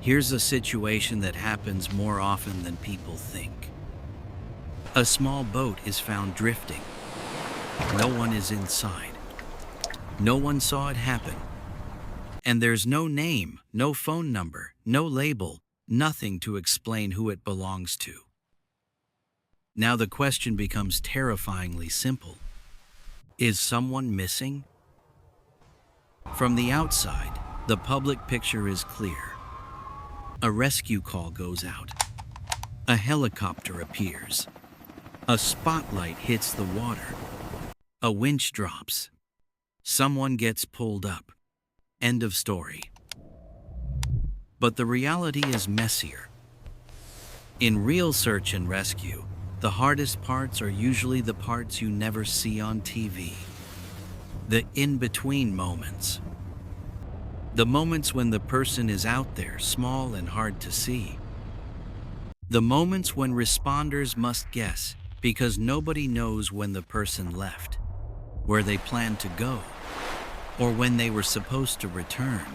Here's a situation that happens more often than people think. A small boat is found drifting. No one is inside. No one saw it happen. And there's no name, no phone number, no label, nothing to explain who it belongs to. Now the question becomes terrifyingly simple. Is someone missing? From the outside, the public picture is clear. A rescue call goes out. A helicopter appears. A spotlight hits the water. A winch drops. Someone gets pulled up. End of story. But the reality is messier. In real search and rescue, the hardest parts are usually the parts you never see on TV. The in-between moments. The moments when the person is out there, small and hard to see. The moments when responders must guess because nobody knows when the person left, where they planned to go, or when they were supposed to return.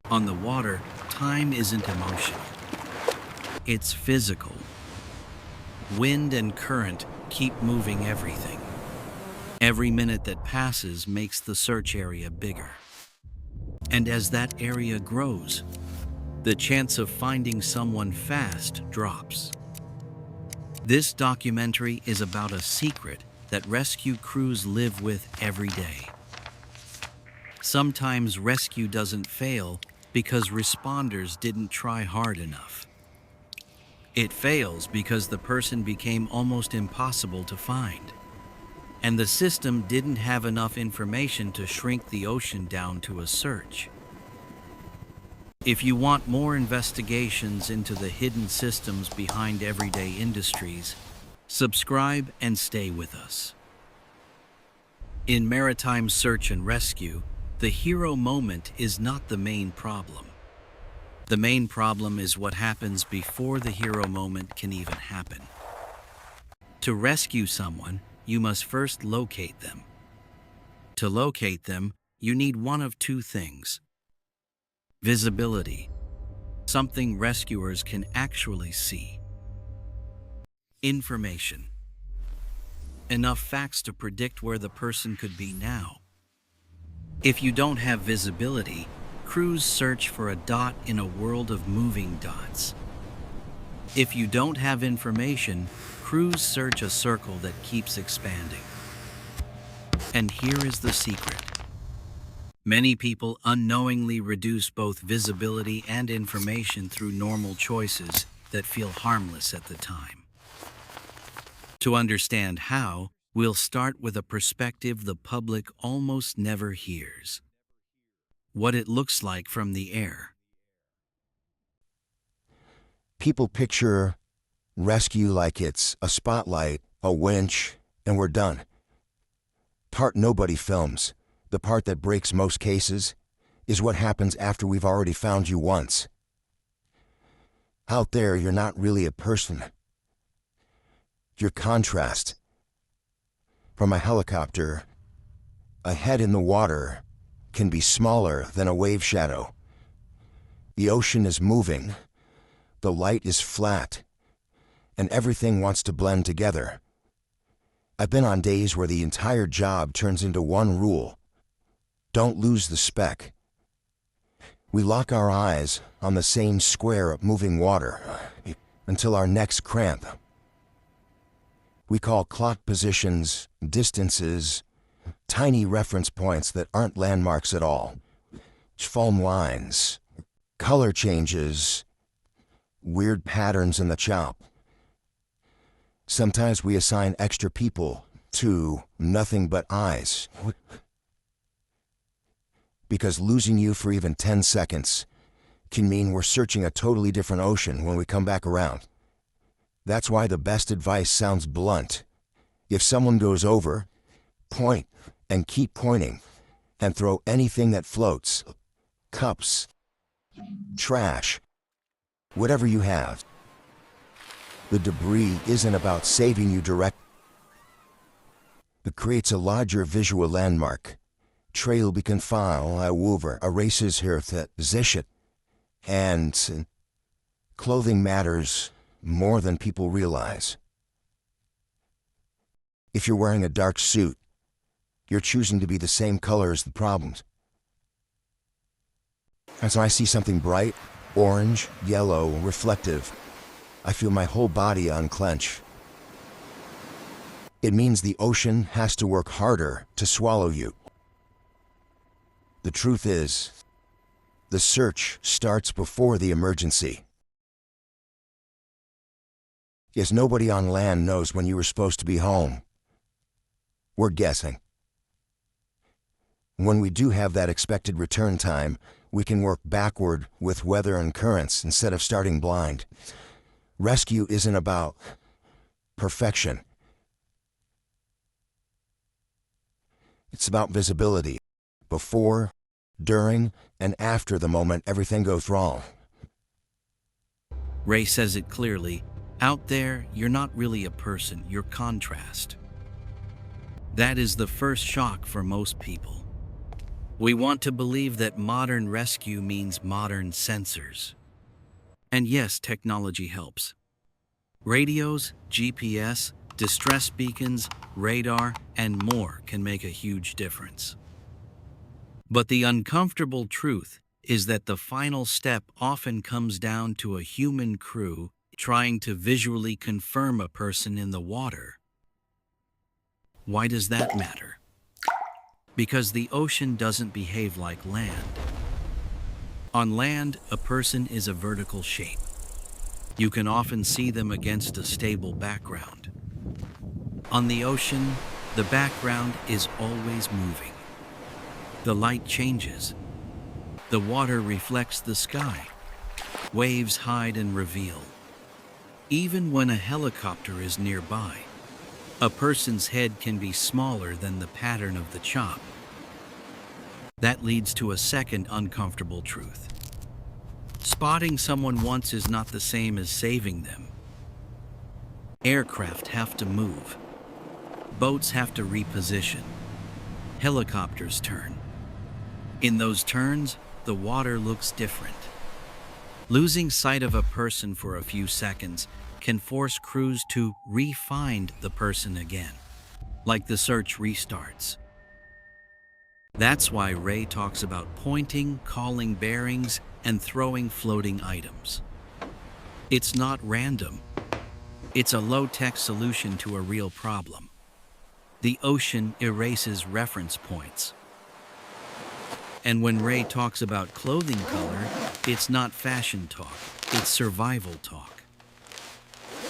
On the water, time isn't emotional. It's physical. Wind and current keep moving everything. Every minute that passes makes the search area bigger. And as that area grows, the chance of finding someone fast drops. This documentary is about a secret that rescue crews live with every day. Sometimes rescue doesn't fail because responders didn't try hard enough. It fails because the person became almost impossible to find, and the system didn't have enough information to shrink the ocean down to a search. If you want more investigations into the hidden systems behind everyday industries, subscribe and stay with us. In maritime search and rescue, the hero moment is not the main problem. The main problem is what happens before the hero moment can even happen. To rescue someone, you must first locate them. To locate them, you need one of two things. Visibility, something rescuers can actually see. Information, enough facts to predict where the person could be now. If you don't have visibility, crews search for a dot in a world of moving dots. If you don't have information, crews search a circle that keeps expanding. And here is the secret. Many people unknowingly reduce both visibility and information through normal choices that feel harmless at the time. To understand how, we'll start with a perspective the public almost never hears. What it looks like from the air. People picture rescue like it's a spotlight, a winch, and we're done. Part nobody films, the part that breaks most cases, is what happens after we've already found you once. Out there, you're not really a person. You're contrast. From a helicopter, a head in the water can be smaller than a wave shadow. The ocean is moving, the light is flat, and everything wants to blend together. I've been on days where the entire job turns into one rule. Don't lose the speck. We lock our eyes on the same square of moving water until our necks cramp. We call clock positions, distances, tiny reference points that aren't landmarks at all. Foam lines, color changes, weird patterns in the chop. Sometimes we assign extra people to nothing but eyes. Because losing you for even 10 seconds can mean we're searching a totally different ocean when we come back around. That's why the best advice sounds blunt. If someone goes over, point and keep pointing, and throw anything that floats, cups, trash, whatever you have. The debris isn't about saving you directly. It creates a larger visual landmark. Trail beacon file over erases here that position. And clothing matters more than people realize. If you're wearing a dark suit, you're choosing to be the same color as the problems. And so I see something bright, orange, yellow, reflective. I feel my whole body unclench. It means the ocean has to work harder to swallow you. The truth is, the search starts before the emergency. Yes, nobody on land knows when you were supposed to be home. We're guessing. When we do have that expected return time, we can work backward with weather and currents instead of starting blind. Rescue isn't about perfection. It's about visibility. Before, during, and after the moment everything goes wrong. Ray says it clearly. Out there, you're not really a person, you're contrast. That is the first shock for most people. We want to believe that modern rescue means modern sensors. And yes, technology helps. Radios, GPS, distress beacons, radar, and more can make a huge difference. But the uncomfortable truth is that the final step often comes down to a human crew trying to visually confirm a person in the water. Why does that matter? Because the ocean doesn't behave like land. On land, a person is a vertical shape. You can often see them against a stable background. On the ocean, the background is always moving. The light changes. The water reflects the sky. Waves hide and reveal. Even when a helicopter is nearby, a person's head can be smaller than the pattern of the chop. That leads to a second uncomfortable truth. Spotting someone once is not the same as saving them. Aircraft have to move. Boats have to reposition. Helicopters turn. In those turns, the water looks different. Losing sight of a person for a few seconds can force crews to re-find the person again, like the search restarts. That's why Ray talks about pointing, calling bearings, and throwing floating items. It's not random. It's a low-tech solution to a real problem. The ocean erases reference points. And when Ray talks about clothing color, it's not fashion talk, it's survival talk.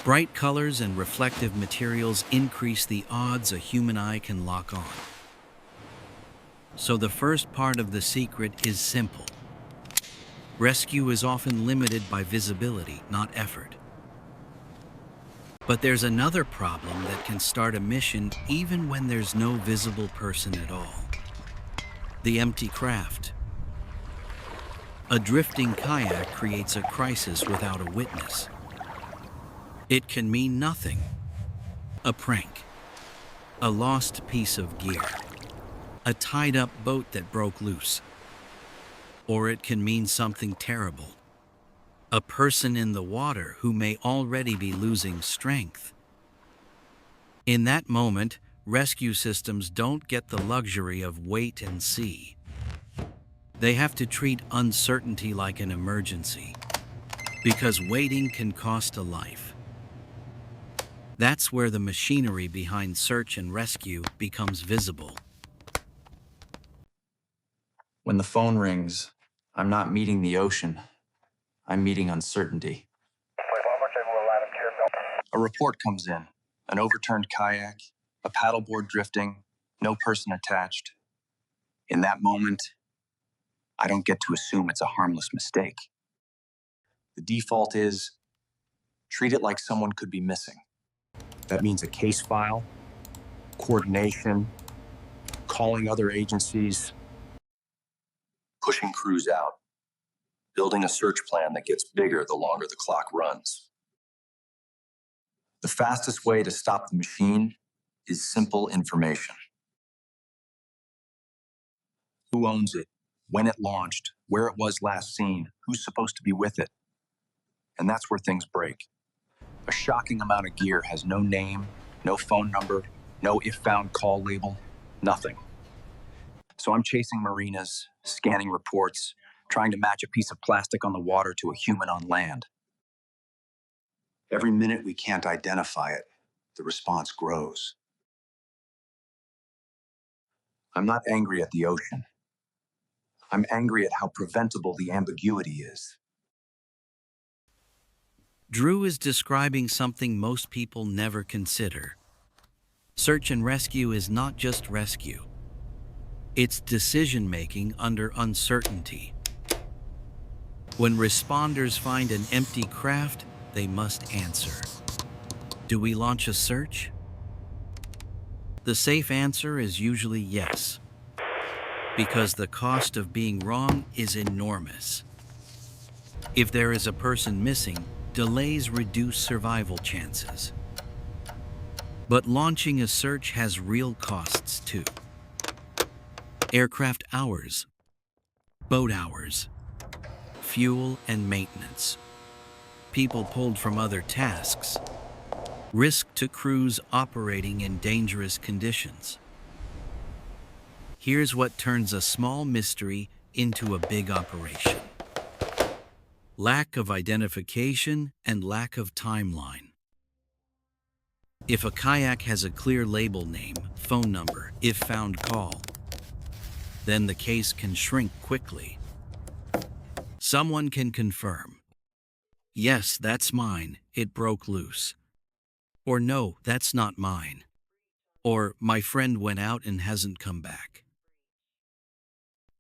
Bright colors and reflective materials increase the odds a human eye can lock on. So the first part of the secret is simple. Rescue is often limited by visibility, not effort. But there's another problem that can start a mission even when there's no visible person at all. The empty craft. A drifting kayak creates a crisis without a witness. It can mean nothing. A prank. A lost piece of gear. A tied-up boat that broke loose. Or it can mean something terrible. A person in the water who may already be losing strength. In that moment, rescue systems don't get the luxury of wait and see. They have to treat uncertainty like an emergency, because waiting can cost a life. That's where the machinery behind search and rescue becomes visible. When the phone rings, I'm not meeting the ocean. I'm meeting uncertainty. A report comes in, an overturned kayak, a paddleboard drifting, no person attached. In that moment, I don't get to assume it's a harmless mistake. The default is treat it like someone could be missing. That means a case file, coordination, calling other agencies, pushing crews out, building a search plan that gets bigger the longer the clock runs. The fastest way to stop the machine is simple information. Who owns it? When it launched? where it was last seen, who's supposed to be with it. And that's where things break. A shocking amount of gear has no name, no phone number, no if found call label, nothing. So I'm chasing marinas, scanning reports, trying to match a piece of plastic on the water to a human on land. Every minute we can't identify it, the response grows. I'm not angry at the ocean. I'm angry at how preventable the ambiguity is. Drew is describing something most people never consider. Search and rescue is not just rescue. It's decision-making under uncertainty. When responders find an empty craft, they must answer. Do we launch a search? The safe answer is usually yes, because the cost of being wrong is enormous. If there is a person missing, delays reduce survival chances. But launching a search has real costs too. Aircraft hours, boat hours, fuel and maintenance, people pulled from other tasks, risk to crews operating in dangerous conditions. Here's what turns a small mystery into a big operation. Lack of identification and lack of timeline. If a kayak has a clear label name, phone number, if found call, then the case can shrink quickly. Someone can confirm, yes, that's mine, it broke loose. Or no, that's not mine. Or my friend went out and hasn't come back.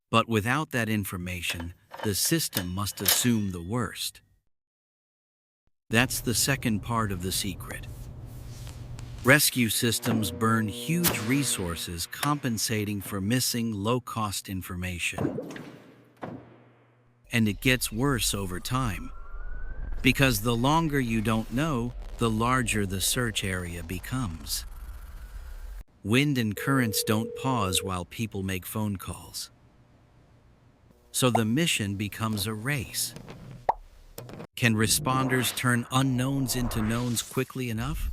But without that information, the system must assume the worst. That's the second part of the secret. Rescue systems burn huge resources compensating for missing low-cost information. And it gets worse over time, because the longer you don't know, the larger the search area becomes. Wind and currents don't pause while people make phone calls. So the mission becomes a race. Can responders turn unknowns into knowns quickly enough?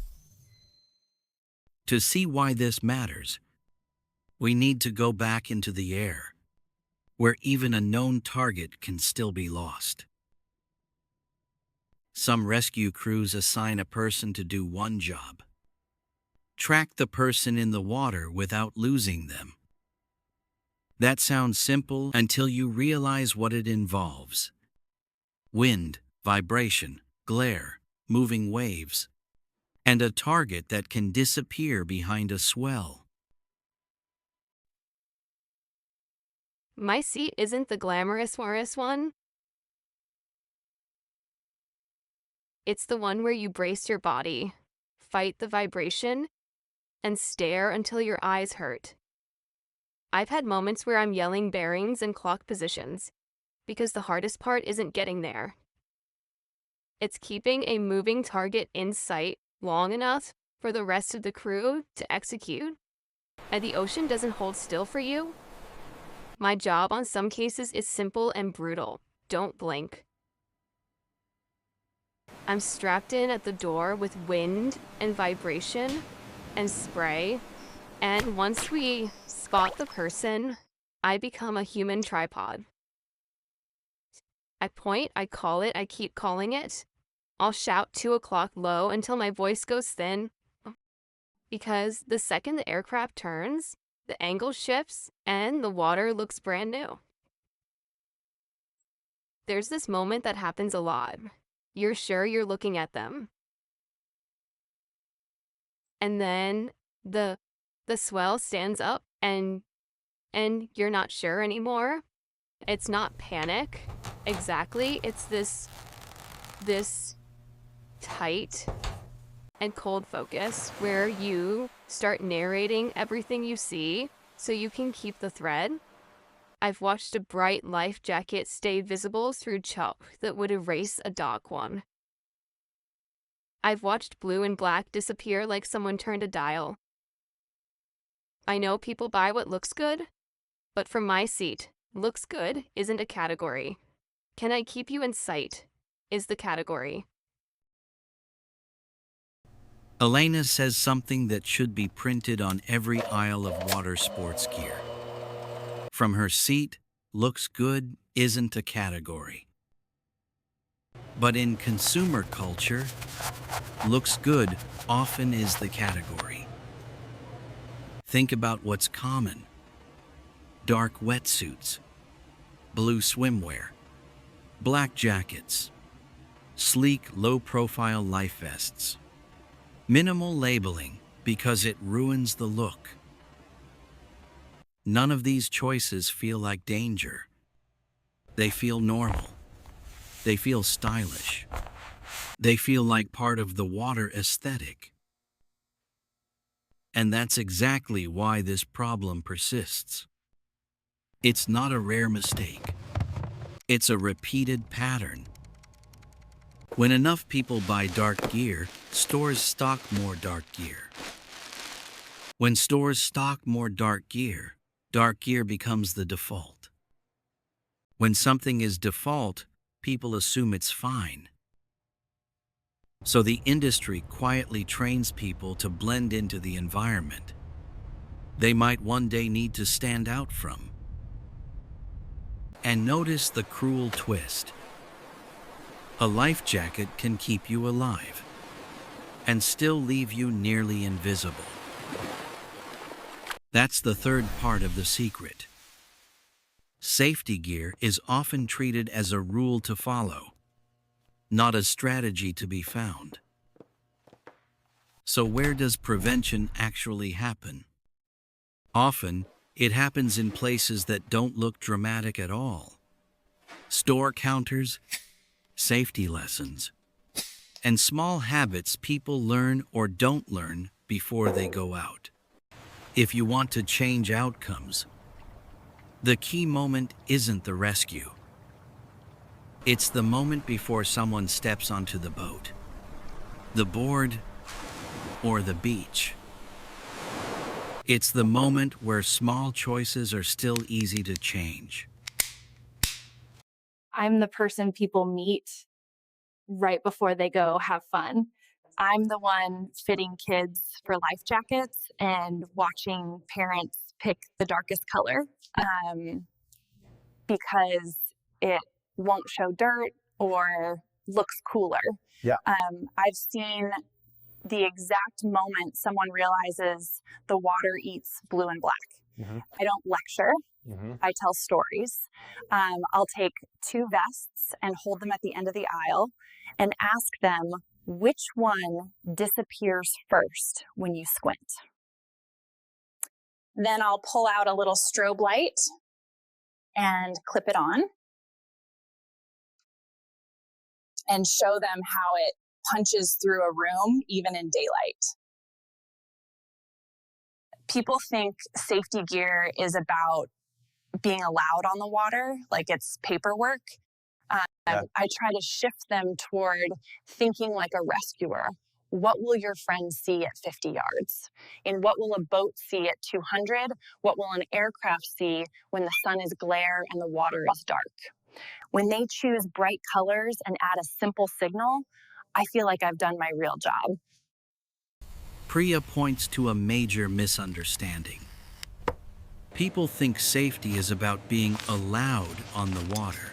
To see why this matters, we need to go back into the air, where even a known target can still be lost. Some rescue crews assign a person to do one job: track the person in the water without losing them. That sounds simple until you realize what it involves. Wind, vibration, glare, moving waves, and a target that can disappear behind a swell. My seat isn't the glamorous one. It's the one where you brace your body, fight the vibration, and stare until your eyes hurt. I've had moments where I'm yelling bearings and clock positions, because the hardest part isn't getting there. It's keeping a moving target in sight long enough for the rest of the crew to execute. And the ocean doesn't hold still for you. My job on some cases is simple and brutal. Don't blink. I'm strapped in at the door with wind and vibration and spray, and once we spot the person, I become a human tripod. I point, I call it, I keep calling it. I'll shout 2 o'clock low until my voice goes thin, because the second the aircraft turns, the angle shifts and the water looks brand new. There's this moment that happens a lot. You're sure you're looking at them. And then the swell stands up and you're not sure anymore. It's not panic. Exactly. It's this tight and cold focus where you start narrating everything you see so you can keep the thread. I've watched a bright life jacket stay visible through chalk that would erase a dark one. I've watched blue and black disappear like someone turned a dial. I know people buy what looks good, but from my seat, Looks good isn't a category. Can I keep you in sight is the category. Elena says something that should be printed on every aisle of water sports gear. From her seat, looks good isn't a category. But in consumer culture, looks good often is the category. Think about what's common. Dark wetsuits, blue swimwear, black jackets, sleek, low-profile life vests. Minimal labeling because it ruins the look. None of these choices feel like danger. They feel normal. They feel stylish. They feel like part of the water aesthetic. And that's exactly why this problem persists. It's not a rare mistake. It's a repeated pattern. When enough people buy dark gear, stores stock more dark gear. When stores stock more dark gear becomes the default. When something is default, people assume it's fine. So the industry quietly trains people to blend into the environment they might one day need to stand out from. And notice the cruel twist. A life jacket can keep you alive and still leave you nearly invisible. That's the third part of the secret. Safety gear is often treated as a rule to follow, not a strategy to be found. So where does prevention actually happen? Often, it happens in places that don't look dramatic at all. Store counters, safety lessons, and small habits people learn or don't learn before they go out. If you want to change outcomes, the key moment isn't the rescue. It's the moment before someone steps onto the boat, the board, or the beach. It's the moment where small choices are still easy to change. I'm the person people meet right before they go have fun. I'm the one fitting kids for life jackets and watching parents pick the darkest color because it won't show dirt or looks cooler. Yeah. I've seen the exact moment someone realizes the water eats blue and black. Mm-hmm. I don't lecture. Mm-hmm. I tell stories. I'll take two vests and hold them at the end of the aisle and ask them which one disappears first when you squint. Then I'll pull out a little strobe light and clip it on and show them how it punches through a room even in daylight. People think safety gear is about being allowed on the water, like it's paperwork. I try to shift them toward thinking like a rescuer. What will your friend see at 50 yards? And what will a boat see at 200? What will an aircraft see when the sun is glare and the water is dark? When they choose bright colors and add a simple signal, I feel like I've done my real job. Priya points to a major misunderstanding. People think safety is about being allowed on the water.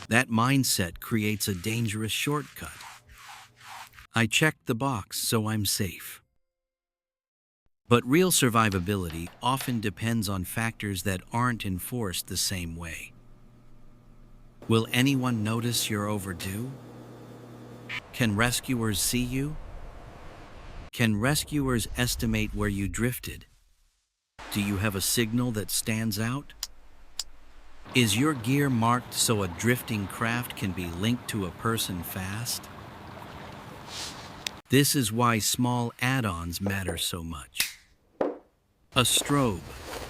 That mindset creates a dangerous shortcut. I checked the box, so I'm safe. But real survivability often depends on factors that aren't enforced the same way. Will anyone notice you're overdue? Can rescuers see you? Can rescuers estimate where you drifted? Do you have a signal that stands out? Is your gear marked so a drifting craft can be linked to a person fast? This is why small add-ons matter so much. A strobe,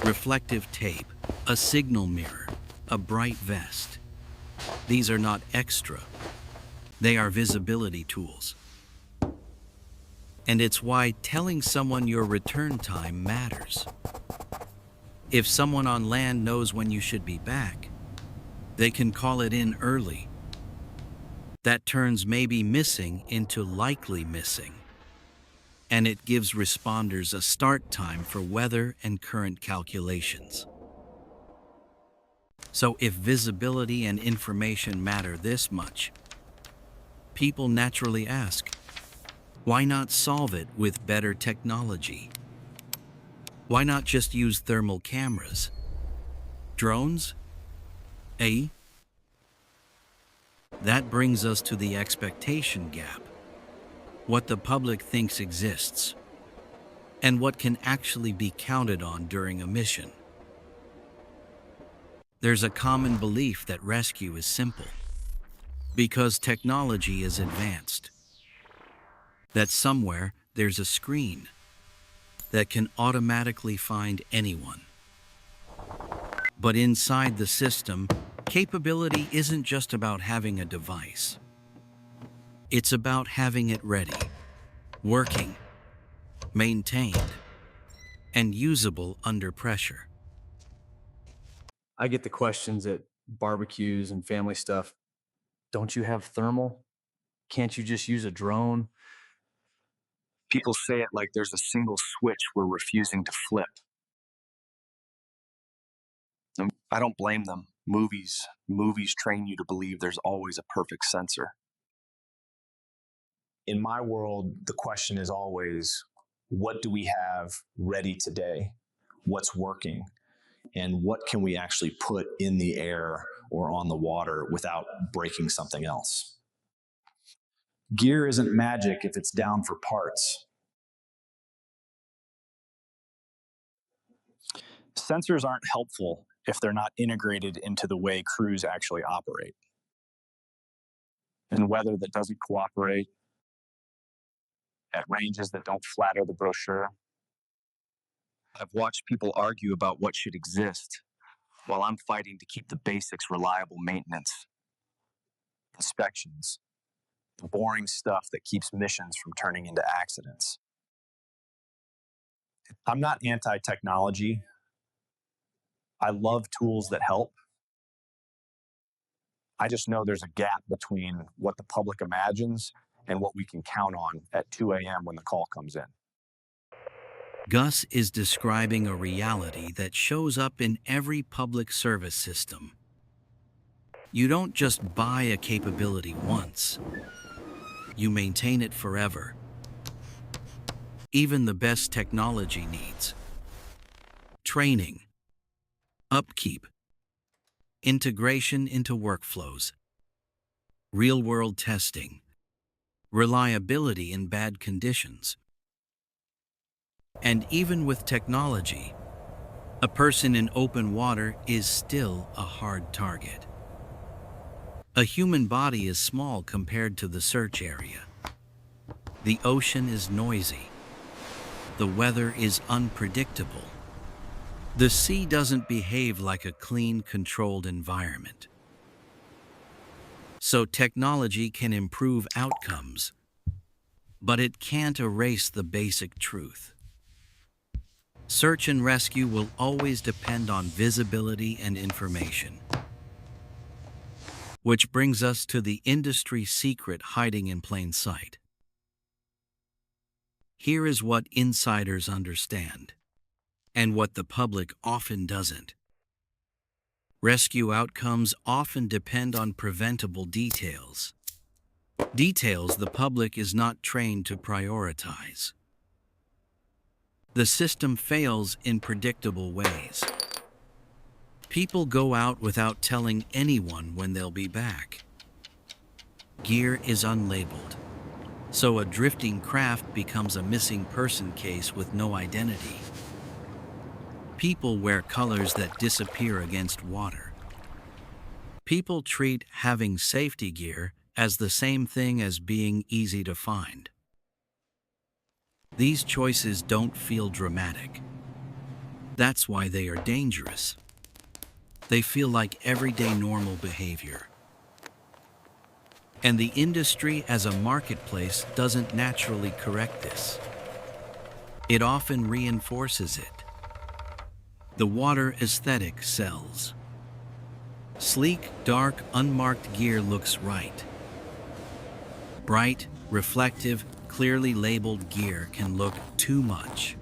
reflective tape, a signal mirror, a bright vest. These are not extra. They are visibility tools. And it's why telling someone your return time matters. If someone on land knows when you should be back, they can call it in early. That turns maybe missing into likely missing, and it gives responders a start time for weather and current calculations. So if visibility and information matter this much, people naturally ask, why not solve it with better technology? Why not just use thermal cameras? Drones? That brings us to the expectation gap. What the public thinks exists, and what can actually be counted on during a mission. There's a common belief that rescue is simple, because technology is advanced. That somewhere there's a screen that can automatically find anyone. But inside the system, capability isn't just about having a device. It's about having it ready, working, maintained, and usable under pressure. I get the questions at barbecues and family stuff. Don't you have thermal? Can't you just use a drone? People say it like there's a single switch we're refusing to flip. I don't blame them. Movies train you to believe there's always a perfect sensor. In my world, the question is always, what do we have ready today? What's working? And what can we actually put in the air or on the water without breaking something else? Gear isn't magic if it's down for parts. Sensors aren't helpful if they're not integrated into the way crews actually operate. And weather that doesn't cooperate, at ranges that don't flatter the brochure. I've watched people argue about what should exist while I'm fighting to keep the basics reliable maintenance. Inspections, the boring stuff that keeps missions from turning into accidents. I'm not anti-technology. I love tools that help. I just know there's a gap between what the public imagines and what we can count on at 2 a.m. when the call comes in. Gus is describing a reality that shows up in every public service system. You don't just buy a capability once. You maintain it forever. Even the best technology needs training, upkeep, integration into workflows, real-world testing, reliability in bad conditions. And even with technology, a person in open water is still a hard target. A human body is small compared to the search area. The ocean is noisy. The weather is unpredictable. The sea doesn't behave like a clean, controlled environment. So technology can improve outcomes, but it can't erase the basic truth. Search and rescue will always depend on visibility and information. Which brings us to the industry secret hiding in plain sight. Here is what insiders understand, and what the public often doesn't. Rescue outcomes often depend on preventable details. Details the public is not trained to prioritize. The system fails in predictable ways. People go out without telling anyone when they'll be back. Gear is unlabeled, so a drifting craft becomes a missing person case with no identity. People wear colors that disappear against water. People treat having safety gear as the same thing as being easy to find. These choices don't feel dramatic. That's why they are dangerous. They feel like everyday normal behavior. And the industry as a marketplace doesn't naturally correct this. It often reinforces it. The water aesthetic sells. Sleek, dark, unmarked gear looks right. Bright, reflective, clearly labeled gear can look too much,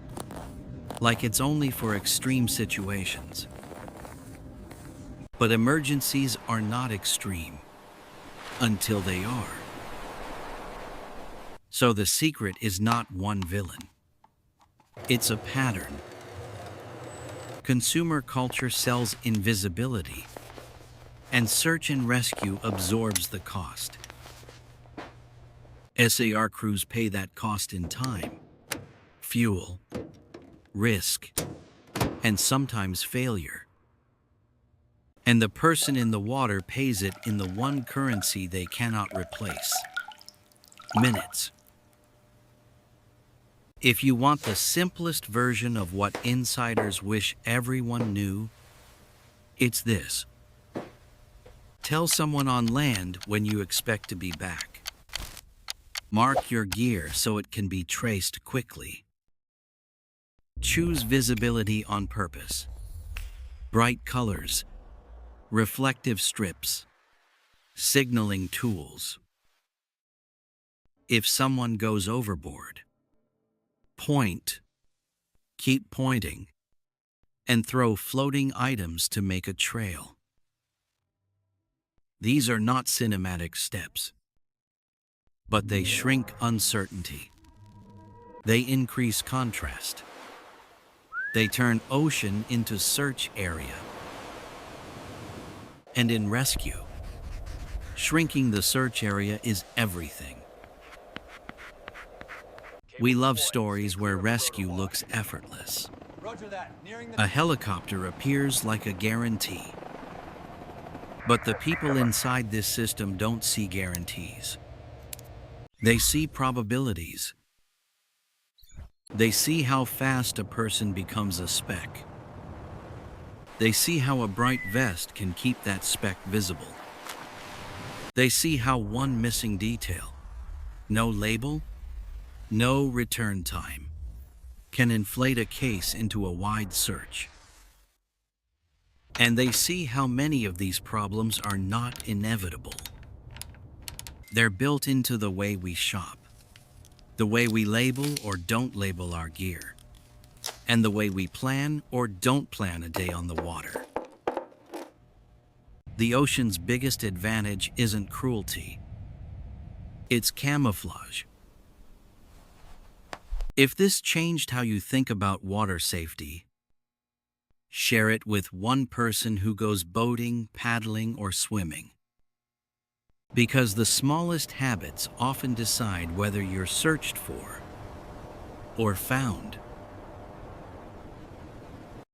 like it's only for extreme situations. But emergencies are not extreme until they are. So the secret is not one villain. It's a pattern. Consumer culture sells invisibility, and search and rescue absorbs the cost. SAR crews pay that cost in time, fuel, risk, and sometimes failure. And the person in the water pays it in the one currency they cannot replace: minutes. If you want the simplest version of what insiders wish everyone knew, it's this. Tell someone on land when you expect to be back. Mark your gear so it can be traced quickly. Choose visibility on purpose. Bright colors, reflective strips, signaling tools. If someone goes overboard, point, keep pointing, and throw floating items to make a trail. These are not cinematic steps, but they shrink uncertainty. They increase contrast. They turn ocean into search area. And in rescue, shrinking the search area is everything. We love stories where rescue looks effortless. A helicopter appears like a guarantee. But the people inside this system don't see guarantees. They see probabilities. They see how fast a person becomes a speck. They see how a bright vest can keep that speck visible. They see how one missing detail, no label, no return time, can inflate a case into a wide search. And they see how many of these problems are not inevitable. They're built into the way we shop, the way we label or don't label our gear, and the way we plan or don't plan a day on the water. The ocean's biggest advantage isn't cruelty. It's camouflage. If this changed how you think about water safety, share it with one person who goes boating, paddling, or swimming. Because the smallest habits often decide whether you're searched for or found.